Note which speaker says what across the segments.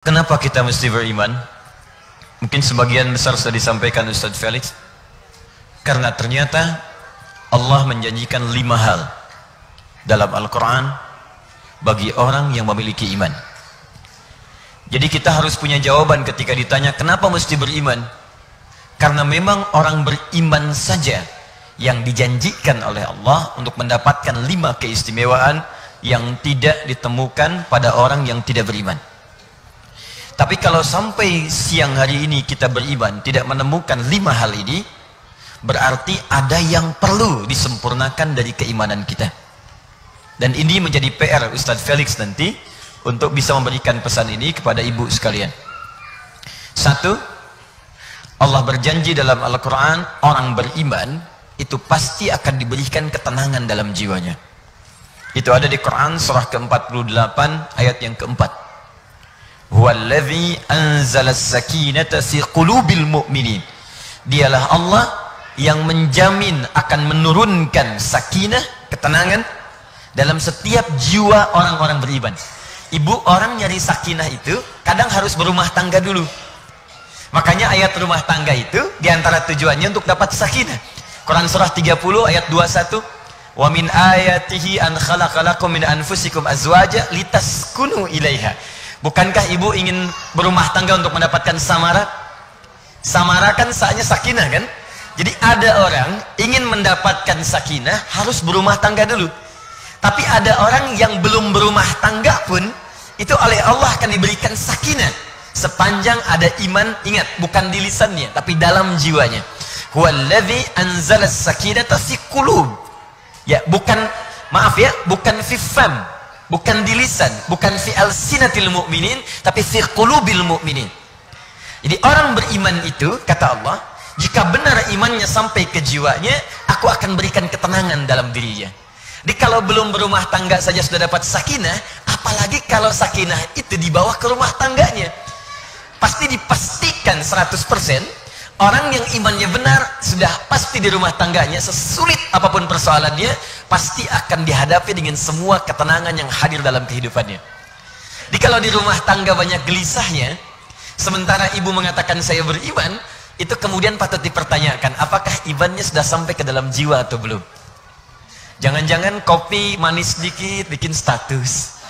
Speaker 1: Kenapa kita mesti beriman? Mungkin sebagian besar sudah disampaikan Ustaz Felix. Karena ternyata Allah menjanjikan 5 hal dalam Al-Quran bagi orang yang memiliki iman. Jadi kita harus punya jawaban ketika ditanya kenapa mesti beriman. Karena memang orang beriman saja yang dijanjikan oleh Allah untuk mendapatkan 5 keistimewaan yang tidak ditemukan pada orang yang tidak beriman. Tapi kalau sampai siang hari ini kita beriman tidak menemukan 5 hal ini, berarti ada yang perlu disempurnakan dari keimanan kita. Dan ini menjadi PR Ustaz Felix nanti untuk bisa memberikan pesan ini kepada ibu sekalian. 1, Allah berjanji dalam Al-Quran, orang beriman itu pasti akan diberikan ketenangan dalam jiwanya. Itu ada di Quran surah ke-48 ayat yang keempat. Huwallazi anzala as-sakinata fi qulubil mu'minin. Dialah Allah yang menjamin akan menurunkan sakinah, ketenangan dalam setiap jiwa orang-orang beriman. Ibu, orang nyari sakinah itu kadang harus berumah tangga dulu. Makanya ayat rumah tangga itu diantara tujuannya untuk dapat sakinah. Quran surah 30 ayat 21. Wa min ayatihi an khalaqalakum min anfusikum azwaja litaskunu ilaiha. Bukankah ibu ingin berumah tangga untuk mendapatkan samara? Samara kan saatnya sakinah kan? Jadi ada orang ingin mendapatkan sakinah harus berumah tangga dulu. Tapi ada orang yang belum berumah tangga pun itu oleh Allah akan diberikan sakinah sepanjang ada iman. Ingat, bukan di lisannya tapi dalam jiwanya. Huwallazi anzala as-sakinata fi qulub. Ya, bukan, maaf ya, bukan fi fam, bukan di lisan, bukan fi alsinatil mu'minin, tapi fi qulubil mu'minin. Jadi orang beriman itu, kata Allah, jika benar imannya sampai ke jiwanya, aku akan berikan ketenangan dalam dirinya. Jadi kalau belum berumah tangga saja sudah dapat sakinah, apalagi kalau sakinah itu dibawa ke rumah tangganya. Pasti dipastikan 100% orang yang imannya benar sudah pasti di rumah tangganya, sesulit apapun persoalannya, pasti akan dihadapi dengan semua ketenangan yang hadir dalam kehidupannya. Jadi kalau di rumah tangga banyak gelisahnya, sementara ibu mengatakan saya beriman, itu kemudian patut dipertanyakan, apakah imannya sudah sampai ke dalam jiwa atau belum? Jangan-jangan kopi manis dikit bikin status.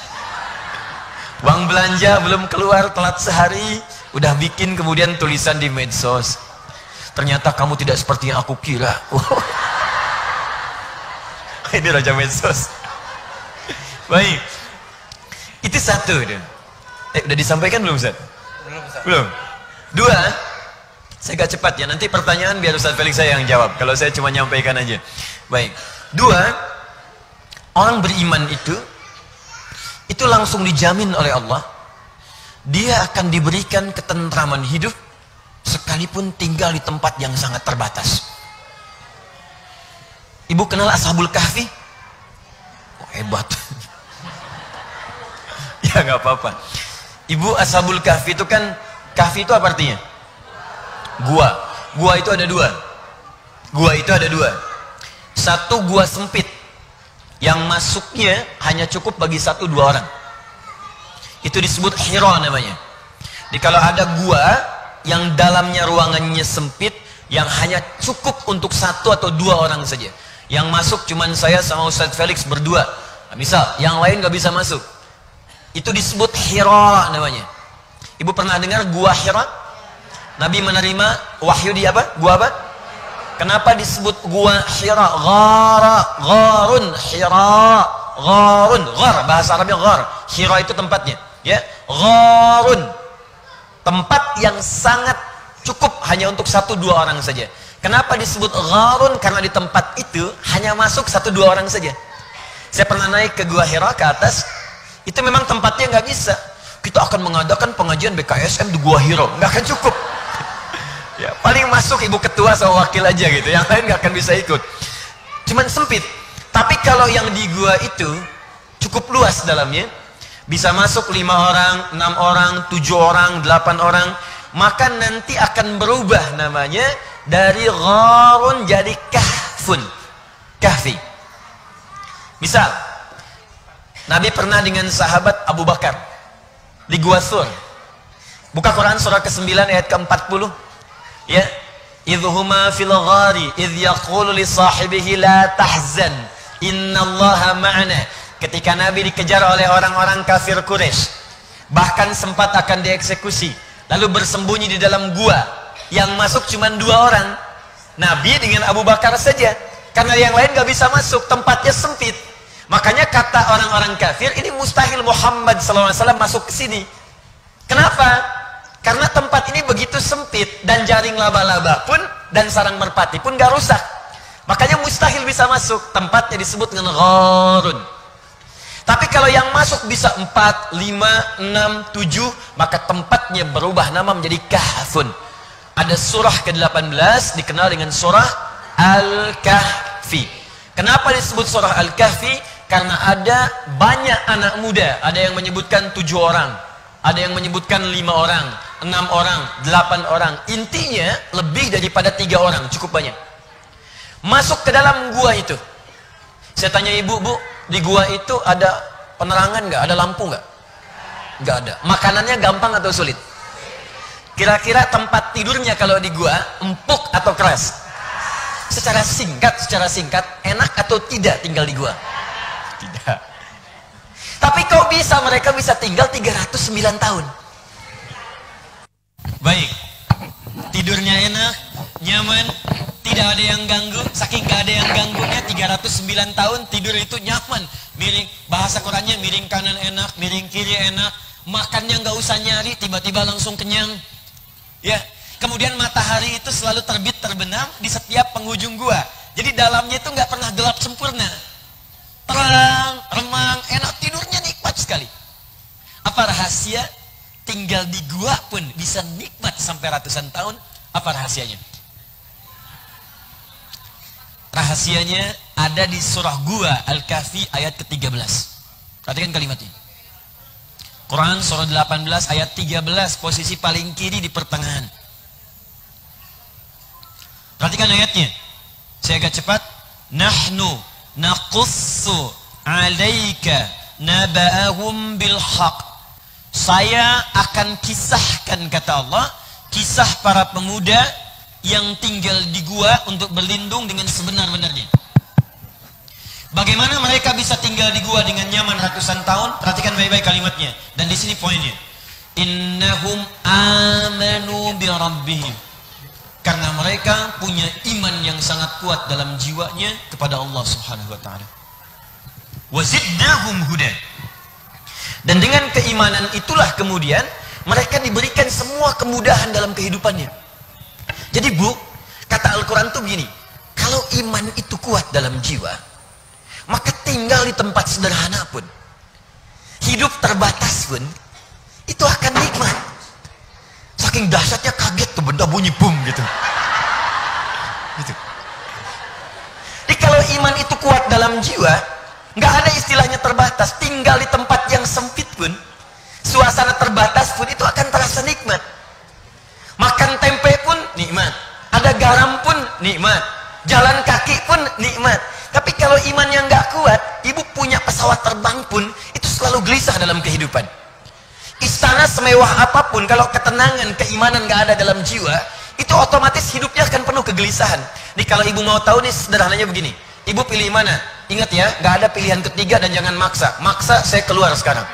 Speaker 1: Uang belanja belum keluar, telat sehari, udah bikin kemudian tulisan di medsos. Ternyata kamu tidak seperti yang aku kira. Ini raja medsos. Baik. Itu 1. Udah disampaikan belum, Ustaz? Belum. 2. Saya agak cepat ya. Nanti pertanyaan biar Ustaz Felix saya yang jawab. Kalau saya cuma nyampaikan aja. Baik. 2. Orang beriman itu langsung dijamin oleh Allah. Dia akan diberikan ketentraman hidup sekalipun tinggal di tempat yang sangat terbatas. Ibu kenal Ashabul Kahfi? Oh, hebat. Ya nggak apa-apa. Ibu, Ashabul Kahfi itu kan, kahfi itu apa artinya? Gua. Gua itu ada 2. Gua itu ada 2. 1 gua sempit yang masuknya hanya cukup bagi 1-2 orang. Itu disebut Hira namanya. Jadi kalau ada gua yang dalamnya ruangannya sempit, yang hanya cukup untuk 1 atau 2 orang saja, yang masuk cuman saya sama Ustaz Felix berdua, nah, misal yang lain gak bisa masuk, itu disebut Hira namanya. Ibu pernah dengar gua Hira? Nabi menerima wahyu di apa? Gua apa? Kenapa disebut gua Hira? Gharun, Hira, gharun, ghar, bahasa Arabnya ghar. Hira itu tempatnya, ya, gharun, tempat yang sangat cukup hanya untuk 1-2 orang saja. Kenapa disebut gharun? Karena di tempat itu hanya masuk 1-2 orang saja. Saya pernah naik ke Gua Hira ke atas, itu memang tempatnya nggak bisa. Kita akan mengadakan pengajian BKSM di Gua Hira, nggak akan cukup. Ya, paling masuk ibu ketua sama wakil aja gitu, yang lain nggak akan bisa ikut. Cuman sempit. Tapi kalau yang di gua itu cukup luas dalamnya, bisa masuk 5 orang, 6 orang, 7 orang, 8 orang, maka nanti akan berubah namanya dari gharun jadi kahfun, kahfi. Misal Nabi pernah dengan sahabat Abu Bakar di Gua Thur. Buka Quran surah ke-9 ayat ke-40. Ya. Idhuma fil ghari idh yaqulu li sahibihi la tahzan innallaha ma'ana. Ketika Nabi dikejar oleh orang-orang kafir Quraisy, bahkan sempat akan dieksekusi, lalu bersembunyi di dalam gua yang masuk cuma 2 orang, Nabi dengan Abu Bakar saja, karena yang lain gak bisa masuk, tempatnya sempit. Makanya kata orang-orang kafir, ini mustahil Muhammad SAW masuk ke sini. Kenapa? Karena tempat ini begitu sempit, dan jaring laba-laba pun dan sarang merpati pun gak rusak. Makanya mustahil bisa masuk. Tempatnya disebut dengan gharun. Tapi kalau yang masuk bisa 4, 5, 6, 7, maka tempatnya berubah nama menjadi kahfun. Ada surah ke-18 dikenal dengan surah Al-Kahfi. Kenapa disebut surah Al-Kahfi? Karena ada banyak anak muda. Ada yang menyebutkan 7 orang, ada yang menyebutkan 5 orang, 6 orang, 8 orang. Intinya lebih daripada 3 orang, cukup banyak. Masuk ke dalam gua itu. Saya tanya ibu, bu, di gua itu ada penerangan nggak? Ada lampu nggak? Nggak ada. Makanannya gampang atau sulit? Kira-kira tempat tidurnya kalau di gua empuk atau keras? Secara singkat, enak atau tidak tinggal di gua? Tidak. Tapi kok bisa mereka bisa tinggal 309 tahun? Baik. Tidurnya enak, nyaman, tidak ada yang ganggu. Saking gak ada yang ganggunya, 309 tahun tidur itu nyaman. Miring, bahasa Qurannya miring kanan enak, miring kiri enak. Makannya gak usah nyari, tiba-tiba langsung kenyang. Ya, kemudian matahari itu selalu terbit terbenam di setiap penghujung gua. Jadi dalamnya itu gak pernah gelap sempurna. Terang, remang, enak, tidurnya nikmat sekali. Apa rahasia? Tinggal di gua pun bisa nikmat sampai ratusan tahun. Apa rahasianya? Rahasianya ada di surah gua Al-Kahfi ayat ke-13. Perhatikan kalimatnya. Quran surah 18 ayat 13, posisi paling kiri di pertengahan. Perhatikan ayatnya. Saya agak cepat. Nahnu naqussu 'alaika naba'ahum bil haqq. Saya akan kisahkan, kata Allah, kisah para pemuda yang tinggal di gua untuk berlindung dengan sebenar-benarnya. Bagaimana mereka bisa tinggal di gua dengan nyaman ratusan tahun? Perhatikan baik-baik kalimatnya. Dan di sini poinnya. Innahum amanu bi rabbihim. Karena mereka punya iman yang sangat kuat dalam jiwanya kepada Allah Subhanahu wa taala. Wa zidnahum huda. Dan dengan keimanan itulah kemudian mereka diberikan semua kemudahan dalam kehidupannya. Jadi bu, kata Al-Quran tuh begini, kalau iman itu kuat dalam jiwa, maka tinggal di tempat sederhana pun, hidup terbatas pun, itu akan nikmat. Saking dahsyatnya kaget tuh benda bunyi boom gitu. Gitu. Jadi kalau iman itu kuat dalam jiwa, nggak ada istilahnya terbatas. Tinggal di tempat yang sempit pun, suasana terbatas pun itu akan terasa nikmat. Makan tempe pun nikmat, ada garam pun nikmat, jalan kaki pun nikmat. Tapi kalau iman yang nggak kuat, ibu punya pesawat terbang pun itu selalu gelisah dalam kehidupan. Istana semewah apapun, kalau ketenangan, keimanan nggak ada dalam jiwa, itu otomatis hidupnya akan penuh kegelisahan. Nih kalau ibu mau tahu nih sederhananya begini, ibu pilih mana? Ingat ya, nggak ada pilihan ketiga dan jangan maksa. Maksa saya keluar sekarang.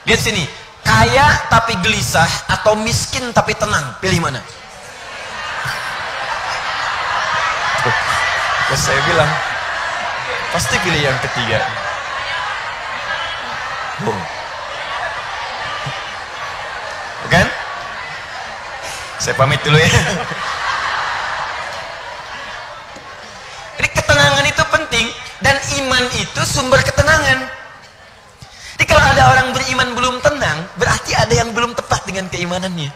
Speaker 1: Lihat sini, kaya tapi gelisah atau miskin tapi tenang, pilih mana? Ya saya bilang, pasti pilih yang ketiga. Kan? Saya pamit dulu ya. Jadi ketenangan itu penting, dan iman itu sumber ketenangan. Jadi kalau ada orang beriman belum tenang, berarti ada yang belum tepat dengan keimanannya.